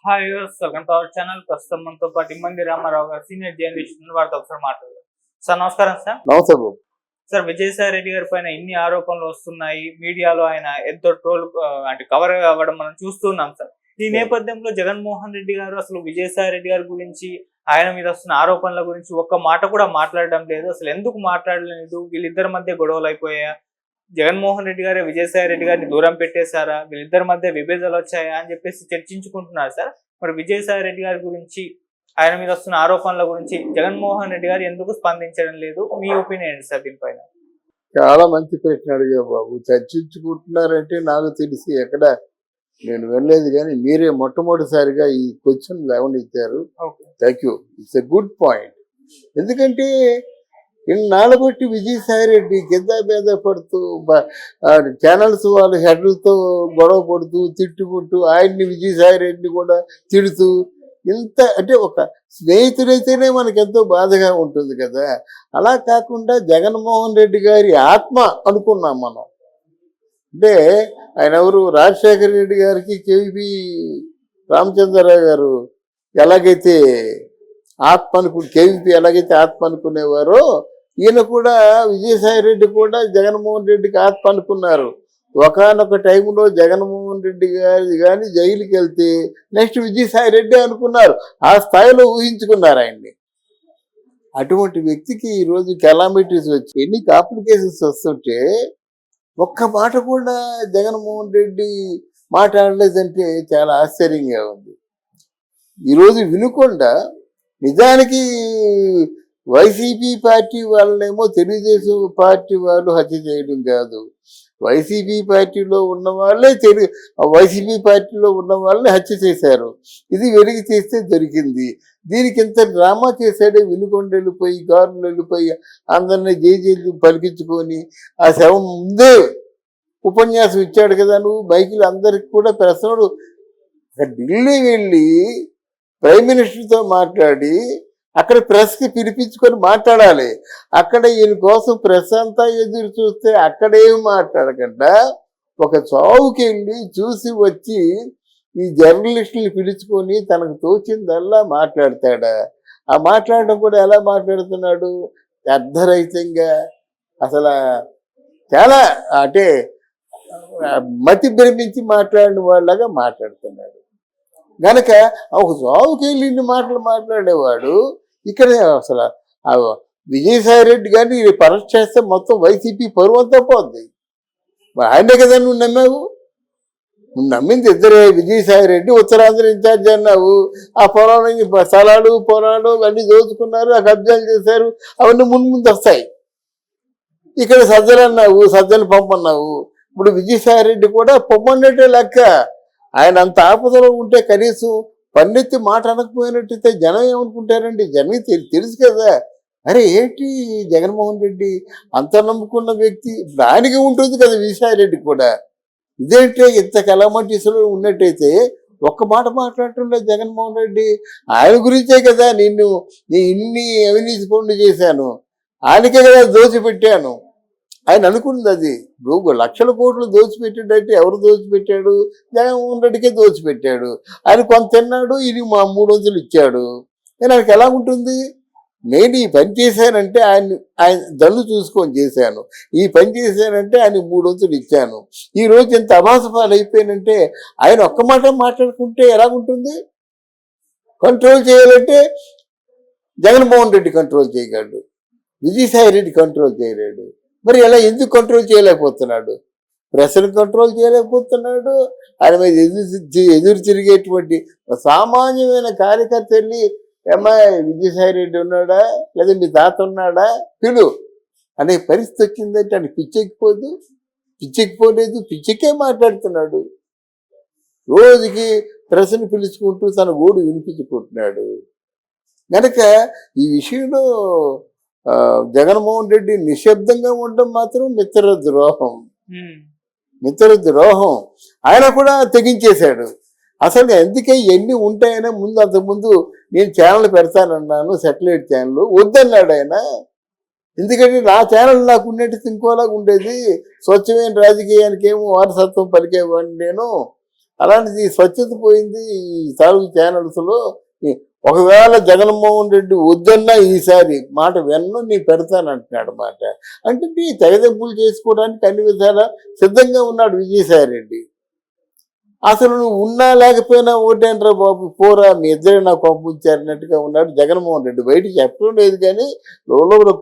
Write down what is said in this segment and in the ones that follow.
Hi viewers, welcome to our channel. ప్రస్తుతం మనతో పాటు ఇమ్మంది రామారావు గారు సీనియర్ జర్నలిస్ట్, వారితో ఒకసారి మాట్లాడదాం. సార్ నమస్కారం. సార్ నమస్తే బాబు. సార్, విజయసాయి రెడ్డి గారి పైన ఇన్ని ఆరోపణలు వస్తున్నాయి, మీడియాలో ఆయన ఎంతో ట్రోల్ అంటే కవర్ అవ్వడం మనం చూస్తున్నాం. సార్, ఈ నేపథ్యంలో జగన్మోహన్ రెడ్డి గారు అసలు విజయసాయి రెడ్డి గారి గురించి, ఆయన మీద వస్తున్న ఆరోపణల గురించి ఒక్క మాట కూడా మాట్లాడడం లేదు. అసలు ఎందుకు మాట్లాడలేదు? వీళ్ళిద్దరి మధ్య గొడవలు అయిపోయా? జగన్మోహన్ రెడ్డి గారు విజయసాయి రెడ్డి గారిని దూరం పెట్టేశారా? వీళ్ళిద్దరి మధ్య విభేదాలు వచ్చాయా అని చెప్పేసి చర్చించుకుంటున్నారు. సార్, మరి విజయసాయి రెడ్డి గారి గురించి, ఆయన మీద వస్తున్న ఆరోపణల గురించి జగన్మోహన్ రెడ్డి గారు ఎందుకు స్పందించడం లేదు? మీ ఒపీనియన్ ఏంటి సార్ దీనిపైన? చాలా మంచి ప్రశ్న అడిగా బాబు. చర్చించుకుంటున్నారంటే నాకు తెలిసి ఎక్కడ నేను వెళ్ళలేదు, కానీ మీరే మొట్టమొదటిసారిగా ఈ క్వశ్చన్ లేవనెత్తారు. Thank you. It's a good point. ఎందుకంటే ఇన్నాళ్ళ బట్టి విజయసాయి రెడ్డి కింద మీద పడుతూ ఛానల్స్ వాళ్ళ హెడ్లతో గొడవ పడుతూ తిట్టుకుంటూ ఆయన్ని విజయసాయి రెడ్డిని కూడా తిడుతూ ఇంత అంటే ఒక స్నేహితుడైతేనే మనకెంతో బాధగా ఉంటుంది కదా. అలా కాకుండా జగన్మోహన్ రెడ్డి గారి ఆత్మ అనుకున్నాం మనం. అంటే ఆయన ఎవరు, రాజశేఖర రెడ్డి గారికి కేవీపీ రామచంద్రరావు గారు ఎలాగైతే కేవీపీ ఎలాగైతే ఆత్మ అనుకునేవారో, ఈయన కూడా విజయసాయి రెడ్డి కూడా జగన్మోహన్ రెడ్డికి ఆత్మ అనుకున్నారు. ఒకనొక టైంలో జగన్మోహన్ రెడ్డి గారి కానీ జైలుకి వెళ్తే నెక్స్ట్ విజయసాయి రెడ్డి అనుకున్నారు. ఆ స్థాయిలో ఊహించుకున్నారు ఆయన్ని. అటువంటి వ్యక్తికి ఈరోజు కెలామిటీస్ వచ్చి ఎన్ని కాంప్లికేషన్స్ వస్తుంటే ఒక్క మాట కూడా జగన్మోహన్ రెడ్డి మాట్లాడలేదంటే చాలా ఆశ్చర్యంగా ఉంది. ఈరోజు వినుకొండ నిజానికి వైసీపీ పార్టీ వాళ్ళనేమో తెలుగుదేశం పార్టీ వాళ్ళు హత్య చేయడం కాదు, వైసీపీ పార్టీలో ఉన్న వాళ్ళే వైసీపీ పార్టీలో ఉన్న వాళ్ళని హత్య చేశారు. ఇది వెలికి తీస్తే దొరికింది. దీనికి ఇంత డ్రామా చేశాడే. వినుకొండ వెళ్ళిపోయి, గారులు వెళ్ళిపోయి అందరినీ జైలు పలికించుకొని ఆ శవం ముందే ఉపన్యాసం ఇచ్చాడు కదా. నువ్వు మైకులు అందరికి కూడా ప్రశ్నలు ఢిల్లీ వెళ్ళి ప్రైమ్ మినిస్టర్తో మాట్లాడి అక్కడ ప్రెస్కి పిలిపించుకొని మాట్లాడాలి. అక్కడ ఈయన కోసం ప్రెస్ అంతా ఎదురు చూస్తే అక్కడేం మాట్లాడకుండా ఒక చావుకి వెళ్ళి చూసి వచ్చి ఈ జర్నలిస్టులు పిలుచుకొని తనకు తోచిందల్లా మాట్లాడతాడా? ఆ మాట్లాడడం కూడా ఎలా మాట్లాడుతున్నాడు? అర్ధరహితంగా, అసలు చాలా అంటే మతి భ్రమించి మాట్లాడిన వాళ్ళగా మాట్లాడుతున్నాడు. గనక ఒక చావుకి వెళ్ళి మాటలు మాట్లాడేవాడు ఇక్కడ అసలు విజయసాయి రెడ్డి గారిని పరీక్ష చేస్తే మొత్తం వైసీపీ పరువంతా పోద్ది. ఆయనే కదా నువ్వు నమ్మావు. నువ్వు నమ్మింది ఇద్దరే, విజయసాయి రెడ్డి ఉత్తరాంధ్ర ఇన్ఛార్జ్ అన్నావు. ఆ పొలాలని స్థలాలు పొలాలు అన్నీ దోచుకున్నారు, ఆ కబ్జాలు చేశారు, అవన్నీ ముందు వస్తాయి. ఇక్కడ సజ్జలు అన్నావు, సజ్జలు పంపన్నావు. ఇప్పుడు విజయసాయి రెడ్డి కూడా పొమ్మన్నట్టే లెక్క. ఆయన అంత ఆపదలో ఉంటే కనీసం పన్నెత్తి మాట అనకపోయినట్టయితే జనం ఏమనుకుంటారండి? జనం తెలుసు కదా. అరే ఏంటి జగన్మోహన్ రెడ్డి అంత నమ్ముకున్న వ్యక్తి, దానికి ఉంటుంది కదా విజయసాయి రెడ్డి కూడా. ఇదేంటే ఇంత కలమటీసులో ఉన్నట్టయితే ఒక్క మాట మాట్లాడుతుండే జగన్మోహన్ రెడ్డి. ఆయన గురించే కదా నీ ఇన్ని అవినీతి పనులు చేశాను, ఆయనకే కదా దోచిపెట్టాను ఆయన అనుకున్నది. అది లక్షల కోట్లు దోచిపెట్టాడంటే ఎవరు దోచిపెట్టాడు? జగన్మోహన్ రెడ్డికే దోచిపెట్టాడు. ఆయన కొంత తిన్నాడు, ఇది మా 300 ఇచ్చాడు. ఆయనకి ఎలా ఉంటుంది? నేను ఈ పని చేశానంటే ఆయన దన్ను చూసుకొని చేశాను, ఈ పని చేశానంటే ఆయన 300 ఇచ్చాను. ఈ రోజు ఎంత అభాసపాలు అయిపోయానంటే ఆయన ఒక్క మాట మాట్లాడుకుంటే ఎలాగుంటుంది? కంట్రోల్ చేయాలంటే జగన్మోహన్ రెడ్డి కంట్రోల్ చేయగలడు, విజయసాయి రెడ్డి కంట్రోల్ చేయలేడు. మరి ఎలా ఎందుకు కంట్రోల్ చేయలేకపోతున్నాడు? ప్రెస్ను కంట్రోల్ చేయలేకపోతున్నాడు. ఆయన మీద ఎదురు తిరిగేటువంటి సామాన్యమైన కార్యకర్త వెళ్ళి, ఏమాయి విజయసాయి రెడ్డి ఉన్నాడా లేదా మీ తాత ఉన్నాడా పిలు అనే పరిస్థితి వచ్చిందంటే ఆయన పిచ్చెక్కిపోలేదు, పిచ్చెక్కే మాట్లాడుతున్నాడు. రోజుకి ప్రెస్ను పిలుచుకుంటూ తన గోడు వినిపించుకుంటున్నాడు. కనుక ఈ విషయంలో జగన్మోహన్ రెడ్డి నిశ్శబ్దంగా ఉండడం మాత్రం మిత్ర ద్రోహం. ఆయన కూడా తెగించేశాడు. అసలు ఎందుకే ఎన్ని ఉంటాయనే అంతకుముందు నేను ఛానల్ పెడతానన్నాను, సెటిలైట్ ఛానల్ వద్దన్నాడు ఆయన. ఎందుకంటే నా ఛానల్ నాకు ఉన్నట్టు ఇంకోలాగా ఉండేది, స్వచ్ఛమైన రాజకీయానికి ఏమో వారసత్వం పలికేవాడిని నేను. అలాంటిది స్వచ్ఛత పోయింది ఈ తాలూకు ఛానల్స్లో. ఒకవేళ జగన్మోహన్ రెడ్డి వద్దన్నా ఈసారి మాట వెన్ను నీ పెడతానంటున్నాడు మాట. అంటే నీ తెగదెంపులు చేసుకోవడానికి అన్ని విధాలా సిద్ధంగా ఉన్నాడు విజయసాయి రెడ్డి. అసలు నువ్వు ఉన్నా లేకపోయినా ఓటేంట్రా బాబు, పోరా మీ ఇద్దరే నాకు పంపించారన్నట్టుగా ఉన్నాడు జగన్మోహన్ రెడ్డి. బయటికి చెప్పడం లేదు కానీ లోపల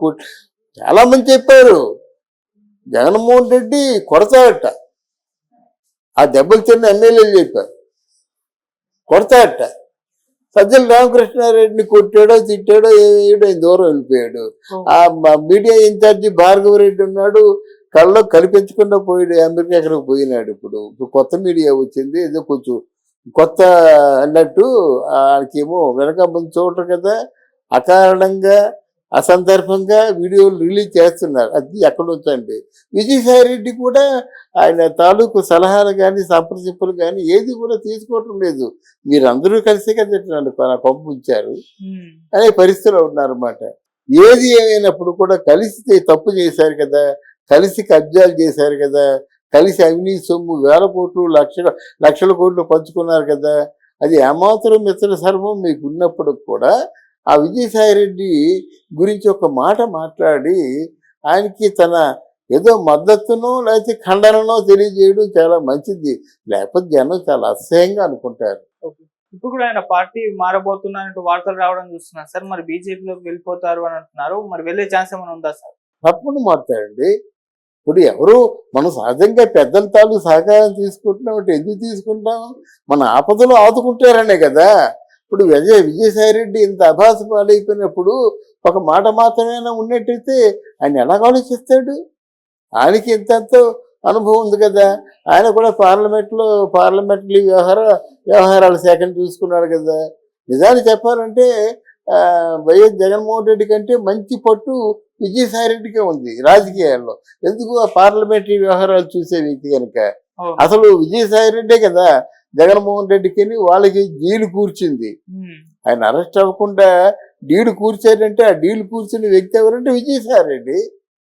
చాలా మంది చెప్పారు జగన్మోహన్ రెడ్డి కొడతాడట. ఆ దెబ్బలు తిన్న ఎమ్మెల్యేలు చెప్పారు కొడతాడట. సజ్జల రామకృష్ణారెడ్డిని కొట్టాడో తిట్టాడో ఏడో దూరం వెళ్ళిపోయాడు. ఆ మీడియా ఇన్ఛార్జి భార్గవరెడ్డి ఉన్నాడు, కళ్ళలో కనిపించకుండా పోయాడు, అమెరికా ఎక్కడికి పోయినాడు. ఇప్పుడు కొత్త మీడియా వచ్చింది, ఏదో కొంచెం కొత్త అన్నట్టు ఆయనకేమో వెనక ముందు చూడరు కదా, అకారణంగా అసందర్భంగా వీడియోలు రిలీజ్ చేస్తున్నారు. అది ఎక్కడ వచ్చండి. విజయసాయి రెడ్డి కూడా ఆయన తాలూకు సలహాలు కానీ సంప్రదింపులు కానీ ఏది కూడా తీసుకోవటం లేదు. మీరందరూ కలిసి కదా నన్ను పంపించారు అనే పరిస్థితిలో ఉన్నారన్నమాట. ఏది ఏమైనప్పుడు కూడా కలిసి తప్పు చేశారు కదా, కలిసి కబ్జాలు చేశారు కదా, కలిసి అవినీతి సొమ్ము 1000 కోట్లు లక్షల కోట్లు పంచుకున్నారు కదా. అది ఏమాత్రం మిత్ర సర్వం మీకు ఉన్నప్పుడు కూడా ఆ విజయసాయి రెడ్డి గురించి ఒక మాట మాట్లాడి ఆయనకి తన ఏదో మద్దతునో లేకపోతే ఖండనో తెలియజేయడం చాలా మంచిది. లేకపోతే జనం చాలా అసహ్యంగా అనుకుంటారు. ఇప్పుడు కూడా ఆయన పార్టీ మారబోతున్నట్టు వార్తలు రావడం చూస్తున్నారు సార్. మరి బీజేపీలోకి వెళ్ళిపోతారు అని అంటున్నారు. మరి వెళ్ళే ఛాన్స్ ఏమైనా ఉందా సార్? తప్పకుండా మారుతారండి. ఇప్పుడు ఎవరు మనం సహజంగా పెద్దల తాలూకు సహకారం తీసుకుంటున్నాం అంటే ఎందుకు తీసుకుంటాం? మన ఆపదలో ఆదుకుంటారనే కదా. ఇప్పుడు విజయసాయి రెడ్డి ఇంత అభాస పాలైపోయినప్పుడు ఒక మాట మాత్రమేనా ఉన్నట్టయితే ఆయన ఎలా ఆలోచిస్తాడు? ఆయనకి ఇంతంతో అనుభవం ఉంది కదా. ఆయన కూడా పార్లమెంటరీ వ్యవహారాల శాఖను చూసుకున్నాడు కదా. నిజాన్ని చెప్పాలంటే వైఎస్ జగన్మోహన్ రెడ్డి కంటే మంచి పట్టు విజయసాయి రెడ్డికే ఉంది రాజకీయాల్లో. ఎందుకు? ఆ పార్లమెంటరీ వ్యవహారాలు చూసే వ్యక్తి కనుక. అసలు విజయసాయి రెడ్డే కదా జగన్మోహన్ రెడ్డికి వాళ్ళకి డీలు కూర్చుంది. ఆయన అరెస్ట్ అవ్వకుండా డీలు కూర్చారంటే ఆ డీలు కూర్చున్న వ్యక్తి ఎవరంటే విజయసాయి రెడ్డి.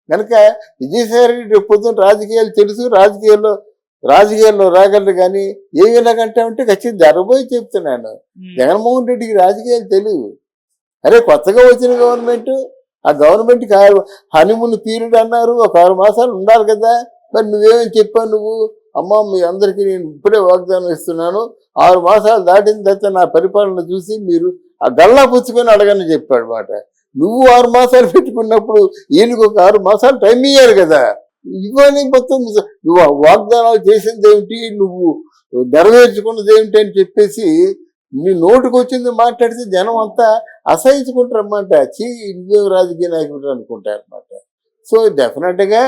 కనుక విజయసాయి రెడ్డి పొద్దున్న రాజకీయాలు తెలుసు, రాజకీయాల్లో రాగలరు. కానీ ఏమిలాగంటే ఉంటే ఖచ్చితంగా జరగబోయి చెప్తున్నాను, జగన్మోహన్ రెడ్డికి రాజకీయాలు తెలియదు. అరే కొత్తగా వచ్చిన గవర్నమెంట్, ఆ గవర్నమెంట్కి హనీమూన్ పీరియడ్ అన్నారు, ఒక 6 మాసాలు ఉండాలి కదా. మరి నువ్వేమని చెప్పావు? నువ్వు అమ్మ మీ అందరికీ నేను ఇప్పుడే వాగ్దానం ఇస్తున్నాను, 6 మాసాలు దాటిన తర్వాత నా పరిపాలన చూసి మీరు ఆ గల్లా పుచ్చుకొని అడగని చెప్పాడు మాట. నువ్వు 6 మాసాలు పెట్టుకున్నప్పుడు ఈయనకు ఒక 6 మాసాలు టైం ఇయ్యారు కదా. ఇవన్నీ మొత్తం నువ్వు వాగ్దానాలు చేసింది ఏమిటి, నువ్వు నెరవేర్చుకున్నది ఏమిటి అని చెప్పేసి నీ నోటుకు వచ్చింది మాట్లాడితే జనం అంతా అసహించుకుంటారు అన్నమాట. నువ్వేం రాజకీయ నాయకుడు అనుకుంటారు అన్నమాట. సో డెఫినెట్గా